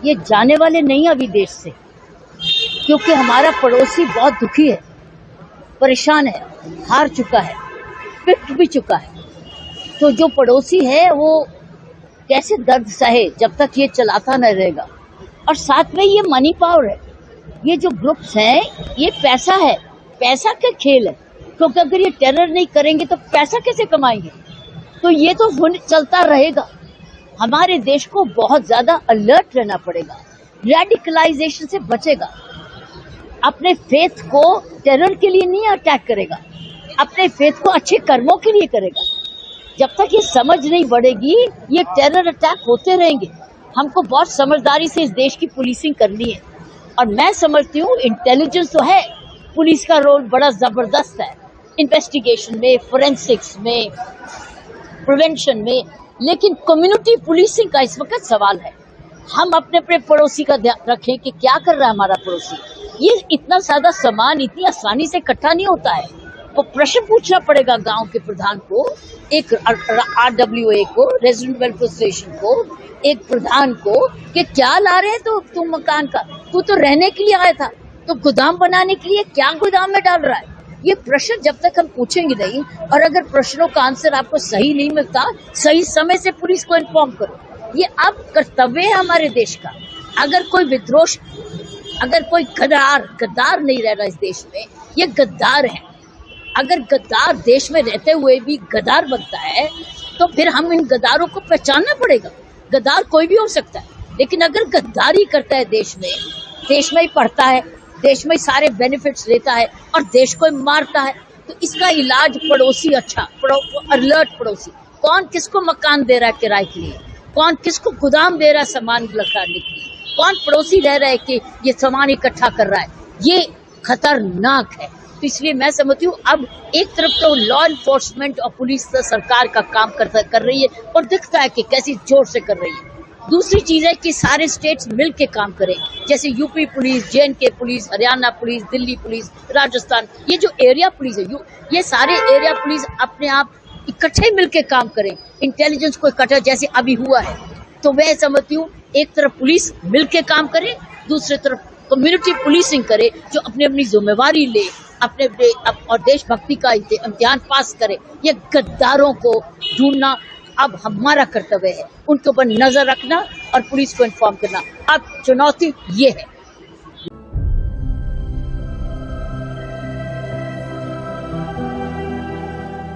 ये जाने वाले नहीं अभी देश से, क्योंकि हमारा पड़ोसी बहुत दुखी है, परेशान है, हार चुका है, पिट भी चुका है। तो जो पड़ोसी है वो कैसे दर्द सहे जब तक ये चलाता न रहेगा। और साथ में ये मनी पावर है, ये जो ग्रुप्स हैं ये पैसा है, पैसा का खेल है, क्योंकि अगर ये टेरर नहीं करेंगे तो पैसा कैसे कमाएंगे। तो ये तो चलता रहेगा। हमारे देश को बहुत ज्यादा अलर्ट रहना पड़ेगा, रेडिकलाइजेशन से बचेगा, अपने फेथ को टेरर के लिए नहीं अटैक करेगा, अपने फेथ को अच्छे कर्मों के लिए करेगा। जब तक ये समझ नहीं बढ़ेगी ये टेरर अटैक होते रहेंगे। हमको बहुत समझदारी से इस देश की पुलिसिंग करनी है। और मैं समझती हूँ इंटेलिजेंस तो है, पुलिस का रोल बड़ा जबरदस्त है इन्वेस्टिगेशन में, फोरेंसिक्स में, प्रिवेंशन में, लेकिन कम्युनिटी पुलिसिंग का इस वक्त सवाल है। हम अपने अपने पड़ोसी का ध्यान रखें कि क्या कर रहा है हमारा पड़ोसी। ये इतना ज्यादा सामान इतनी आसानी से इकट्ठा नहीं होता है। वो प्रश्न पूछना पड़ेगा गांव के प्रधान को, एक RWA को, रेजिडेंट वेलफेयर एसोसिएशन को, एक प्रधान को, कि क्या ला रहे हैं तो तुम मकान का, तू तो रहने के लिए आया था, तो गोदाम बनाने के लिए क्या गोदाम में डाल रहा है। ये प्रश्न जब तक हम पूछेंगे नहीं, और अगर प्रश्नों का आंसर आपको सही नहीं मिलता, सही समय से पुलिस को इन्फॉर्म करो। ये अब कर्तव्य है हमारे देश का। अगर कोई विद्रोह, अगर कोई गद्दार नहीं रह रहा इस देश में, ये गद्दार है। अगर गद्दार देश में रहते हुए भी गद्दार बनता है तो फिर हम इन गद्दारों को पहचानना पड़ेगा। गद्दार कोई भी हो सकता है, लेकिन अगर गद्दारी करता है देश में ही पढ़ता है, देश में सारे बेनिफिट्स लेता है और देश को मारता है, तो इसका इलाज पड़ोसी अलर्ट पड़ोसी। कौन किसको मकान दे रहा है किराए के लिए, कौन किसको गोदाम दे रहा है सामान लखाने के लिए, कौन पड़ोसी रह रहा है कि ये सामान इकट्ठा कर रहा है, ये खतरनाक है। तो इसलिए मैं समझती हूँ अब एक तरफ तो लॉ इन्फोर्समेंट और पुलिस सरकार का काम कर रही है और दिखता है कि कैसी जोर से कर रही है। दूसरी चीज है कि सारे स्टेट्स मिल के काम करें, जैसे UP police, JNK police, Haryana police, Delhi police, Rajasthan, ये जो एरिया पुलिस है, ये सारे एरिया पुलिस अपने आप इकट्ठे मिल के काम करें, इंटेलिजेंस को इकट्ठा जैसे अभी हुआ है। तो मैं समझती हूँ एक तरफ पुलिस मिल के काम करे, दूसरी तरफ कम्युनिटी पुलिसिंग करे, जो अपनी अपनी जिम्मेवारी ले, अपने और देशभक्ति का इम्तिहान पास करे। ये गद्दारों को ढूंढना अब हमारा कर्तव्य है, उनके ऊपर नजर रखना और पुलिस को इन्फॉर्म करना। अब चुनौती ये है